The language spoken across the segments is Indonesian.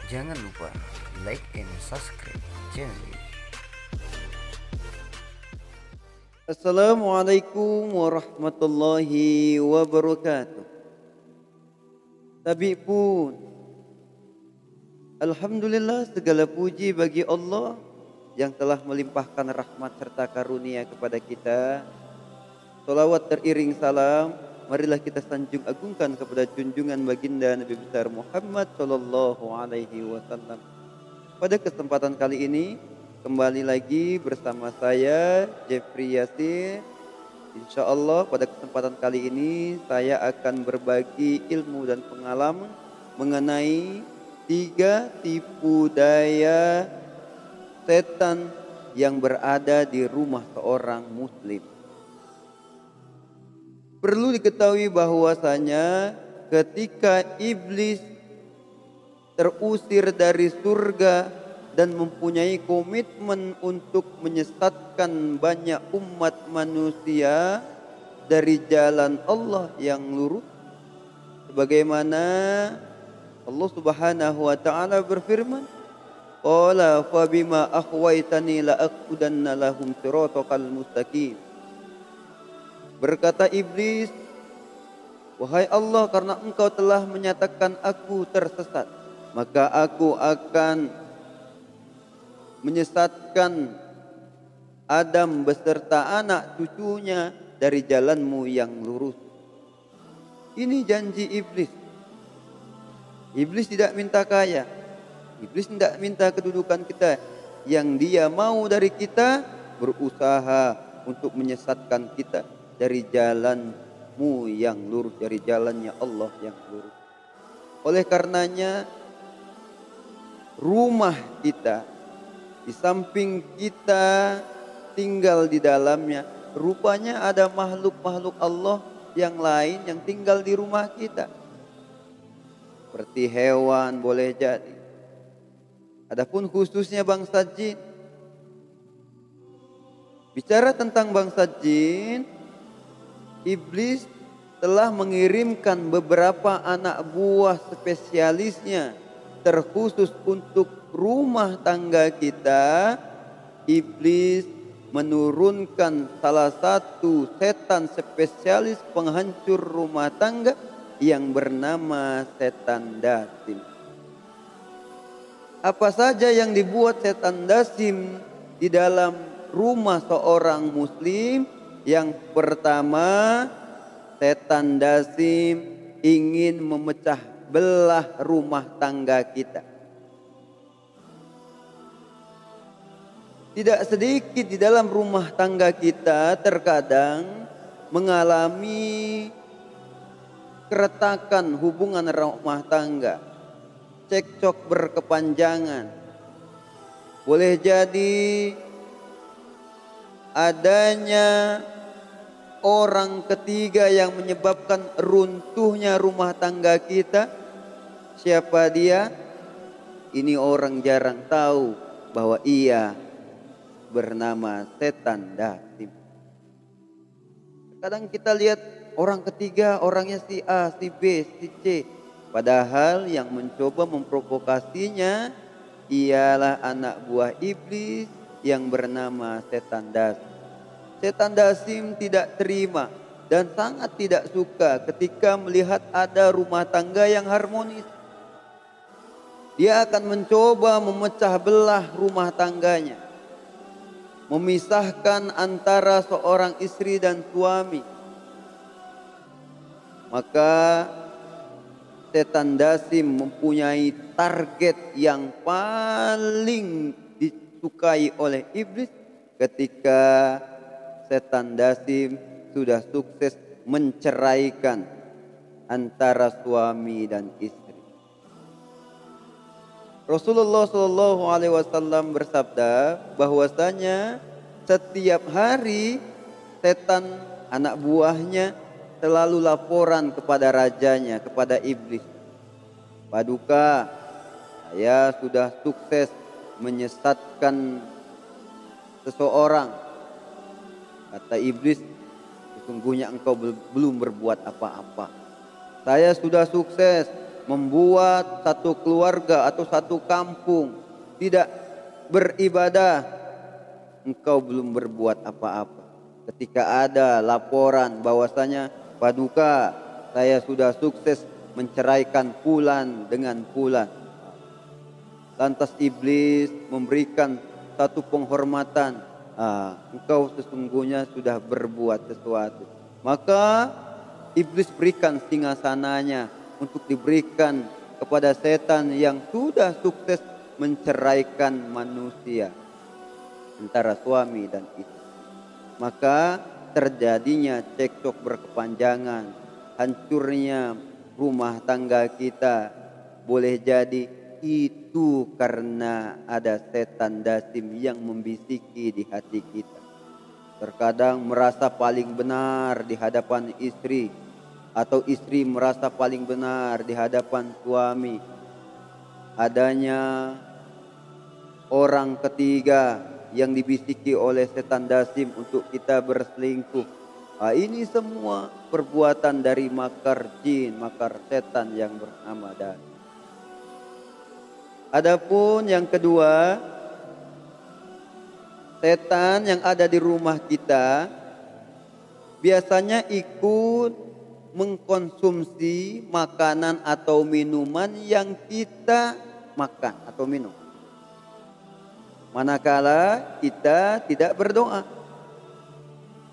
Jangan lupa like and subscribe channel ini. Assalamualaikum warahmatullahi wabarakatuh. Tabi pun, Alhamdulillah segala puji bagi Allah yang telah melimpahkan rahmat serta karunia kepada kita. Salawat teriring salam, marilah kita sanjung agungkan kepada junjungan baginda Nabi besar Muhammad sallallahu alaihi wasallam. Pada kesempatan kali ini kembali lagi bersama saya Jeffrey Yasir. Insya Allah pada kesempatan kali ini saya akan berbagi ilmu dan pengalaman mengenai 3 tipu daya setan yang berada di rumah seorang muslim. Perlu diketahui bahwasanya ketika iblis terusir dari surga dan mempunyai komitmen untuk menyesatkan banyak umat manusia dari jalan Allah yang lurus, sebagaimana Allah Subhanahu wa taala berfirman, qala fa bima akhwaitani la aqudanna lahum siratal mustaqim. Berkata iblis, wahai Allah, karena engkau telah menyatakan aku tersesat, maka aku akan menyesatkan Adam beserta anak cucunya dari jalanmu yang lurus. Ini janji iblis. Iblis tidak minta kaya. Iblis tidak minta kedudukan kita. Yang dia mau dari kita berusaha untuk menyesatkan kita dari jalanmu yang lurus, dari jalannya Allah yang lurus. Oleh karenanya rumah kita, di samping kita tinggal di dalamnya, rupanya ada makhluk-makhluk Allah yang lain yang tinggal di rumah kita. Seperti hewan boleh jadi. Adapun khususnya bangsa jin. Bicara tentang bangsa jin, iblis telah mengirimkan beberapa anak buah spesialisnya terkhusus untuk rumah tangga kita. Iblis menurunkan salah satu setan spesialis penghancur rumah tangga yang bernama setan dasim. Apa saja yang dibuat setan dasim di dalam rumah seorang muslim? Yang pertama, setan dasim ingin memecah belah rumah tangga kita. Tidak sedikit di dalam rumah tangga kita terkadang mengalami keretakan hubungan rumah tangga, cekcok berkepanjangan. Boleh jadi adanya orang ketiga yang menyebabkan runtuhnya rumah tangga kita. Siapa dia? Ini orang jarang tahu bahwa ia bernama setan dasim. Kadang kita lihat orang ketiga, orangnya si A, si B, si C. Padahal yang mencoba memprovokasinya ialah anak buah iblis yang bernama setan dasim. Setan dasim tidak terima dan sangat tidak suka ketika melihat ada rumah tangga yang harmonis. Dia akan mencoba memecah belah rumah tangganya, memisahkan antara seorang istri dan suami. Maka setan dasim mempunyai target yang paling disukai oleh iblis ketika setan dasim sudah sukses menceraikan antara suami dan istri. Rasulullah Shallallahu Alaihi Wasallam bersabda bahwasanya setiap hari setan anak buahnya selalu laporan kepada rajanya, kepada iblis. Paduka, saya sudah sukses menyesatkan seseorang. Kata iblis, sesungguhnya engkau belum berbuat apa-apa. Saya sudah sukses membuat satu keluarga atau satu kampung tidak beribadah, engkau belum berbuat apa-apa. Ketika ada laporan bahwasanya Paduka, saya sudah sukses menceraikan fulan dengan fulan, lantas iblis memberikan satu penghormatan, engkau sesungguhnya sudah berbuat sesuatu. Maka iblis berikan singgasananya untuk diberikan kepada setan yang sudah sukses menceraikan manusia antara suami dan istri. Maka terjadinya cekcok berkepanjangan, hancurnya rumah tangga kita. Boleh jadi itu karena ada setan dasim yang membisiki di hati kita. Terkadang merasa paling benar di hadapan istri, atau istri merasa paling benar di hadapan suami. Adanya orang ketiga yang dibisiki oleh setan dasim untuk kita berselingkuh. Ini semua perbuatan dari makar jin, makar setan yang bernama dasim. Adapun yang kedua, setan yang ada di rumah kita biasanya ikut mengkonsumsi makanan atau minuman yang kita makan atau minum, manakala kita tidak berdoa.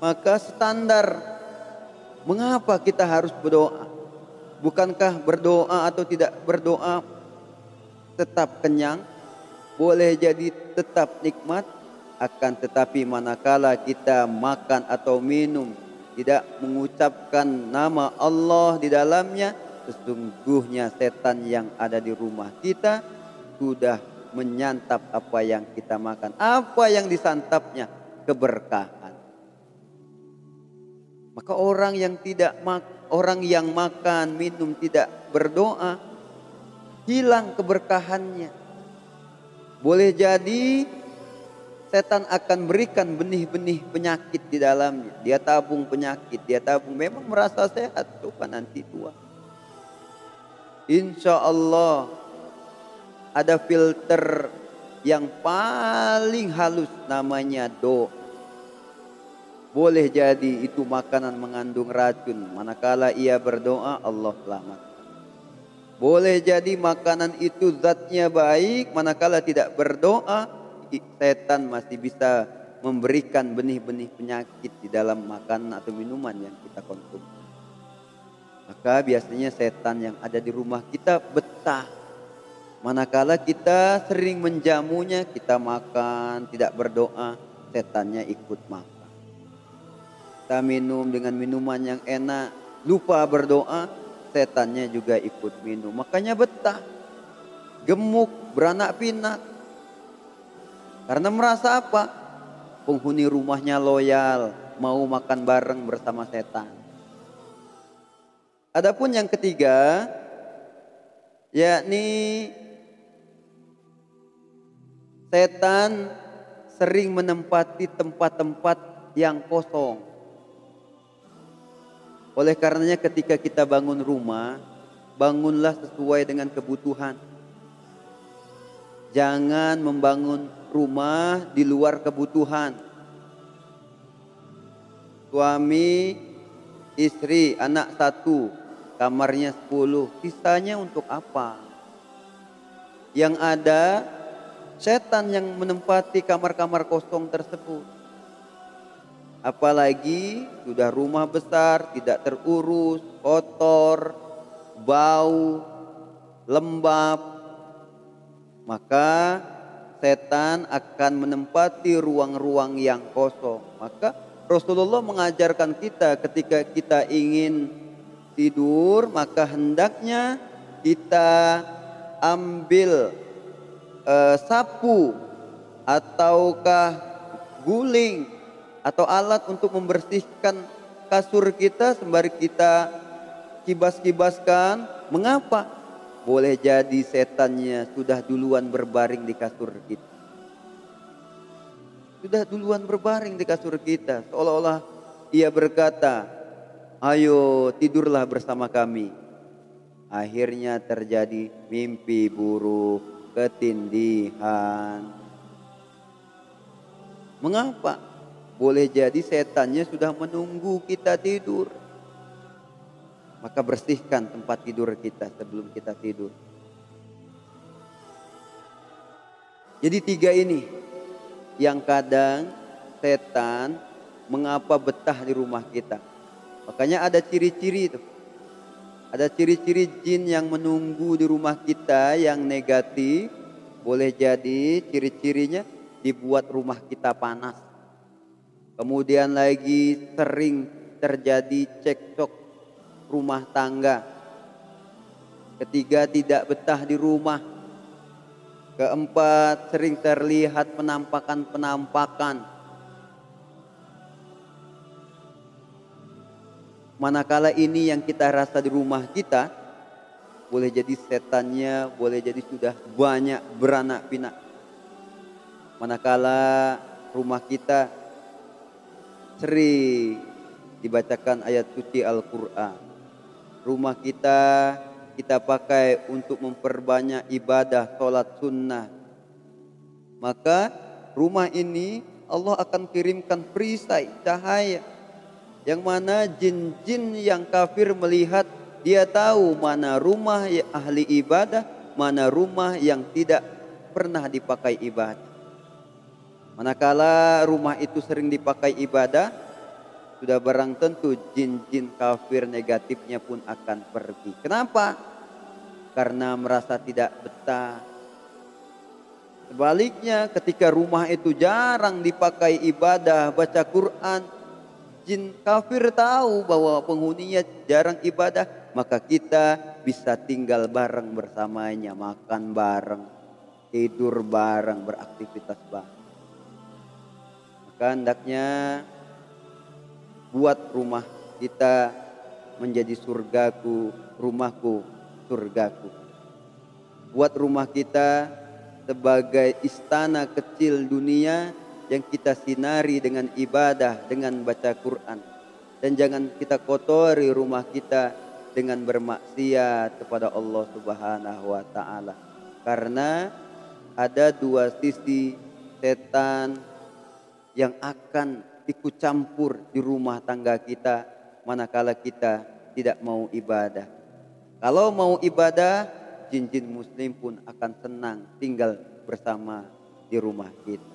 Maka standar mengapa kita harus berdoa? Bukankah berdoa atau tidak berdoa tetap kenyang? Boleh jadi tetap nikmat. Akan tetapi manakala kita makan atau minum tidak mengucapkan nama Allah di dalamnya, sesungguhnya setan yang ada di rumah kita sudah menyantap apa yang kita makan. Apa yang disantapnya? Keberkahan. Maka orang yang makan minum tidak berdoa, hilang keberkahannya. Boleh jadi setan akan berikan benih-benih penyakit di dalamnya. Dia tabung penyakit, dia tabung, memang merasa sehat, coba nanti tua. Insya Allah ada filter yang paling halus namanya doa. Boleh jadi itu makanan mengandung racun, manakala ia berdoa Allah selamat. Boleh jadi makanan itu zatnya baik, manakala tidak berdoa setan masih bisa memberikan benih-benih penyakit di dalam makanan atau minuman yang kita konsumsi. Maka biasanya setan yang ada di rumah kita betah. Manakala kita sering menjamunya, kita makan, tidak berdoa, setannya ikut makan. Kita minum dengan minuman yang enak, lupa berdoa, setannya juga ikut minum. Makanya betah, gemuk, beranak pinak. Karena merasa apa? Penghuni rumahnya loyal, mau makan bareng bersama setan. Adapun yang ketiga, yakni setan sering menempati tempat-tempat yang kosong. Oleh karenanya ketika kita bangun rumah, bangunlah sesuai dengan kebutuhan. Jangan membangun rumah di luar kebutuhan. Suami, istri, anak 1, kamarnya 10, sisanya untuk apa? Yang ada setan yang menempati kamar-kamar kosong tersebut. Apalagi sudah rumah besar, tidak terurus, kotor, bau, lembab, maka setan akan menempati ruang-ruang yang kosong. Maka Rasulullah mengajarkan kita ketika kita ingin tidur, maka hendaknya kita ambil sapu ataukah guling atau alat untuk membersihkan kasur kita sembari kita kibas-kibaskan. Mengapa? Boleh jadi setannya sudah duluan berbaring di kasur kita. Sudah duluan berbaring di kasur kita. Seolah-olah ia berkata, ayo tidurlah bersama kami. akhirnya terjadi mimpi buruk, ketindihan. Mengapa? Boleh jadi setannya sudah menunggu kita tidur. Maka bersihkan tempat tidur kita sebelum kita tidur. Jadi 3 ini yang kadang setan mengapa betah di rumah kita. Makanya ada ciri-ciri itu. Ada ciri-ciri jin yang menunggu di rumah kita yang negatif. Boleh jadi ciri-cirinya dibuat rumah kita panas. Kemudian lagi sering terjadi cekcok rumah tangga. Ketiga, tidak betah di rumah. Keempat, sering terlihat penampakan-penampakan. Manakala ini yang kita rasa di rumah kita, boleh jadi setannya, boleh jadi sudah banyak beranak pinak. Manakala rumah kita sering dibacakan ayat suci Al-Quran. Rumah kita pakai untuk memperbanyak ibadah, sholat sunnah. Maka rumah ini Allah akan kirimkan perisai, cahaya. Yang mana jin-jin yang kafir melihat, dia tahu mana rumah yang ahli ibadah, mana rumah yang tidak pernah dipakai ibadah. Manakala rumah itu sering dipakai ibadah, sudah barang tentu jin-jin kafir negatifnya pun akan pergi. Kenapa? Karena merasa tidak betah. Sebaliknya ketika rumah itu jarang dipakai ibadah, baca Quran, jin kafir tahu bahwa penghuninya jarang ibadah, maka kita bisa tinggal bareng bersamanya, makan bareng, tidur bareng, beraktivitas bareng. Maka hendaknya buat rumah kita menjadi surgaku, rumahku, surgaku. Buat rumah kita sebagai istana kecil dunia yang kita sinari dengan ibadah, dengan baca Quran. Dan jangan kita kotori rumah kita dengan bermaksiat kepada Allah Subhanahu wa taala. Karena ada 2 sisi setan yang akan ikut campur di rumah tangga kita manakala kita tidak mau ibadah. Kalau mau ibadah, jin-jin muslim pun akan senang tinggal bersama di rumah kita.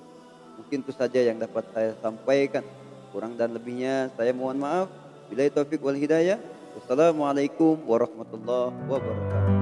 Mungkin itu saja yang dapat saya sampaikan. Kurang dan lebihnya saya mohon maaf. Billahi taufik wal hidayah. Wassalamualaikum warahmatullahi wabarakatuh.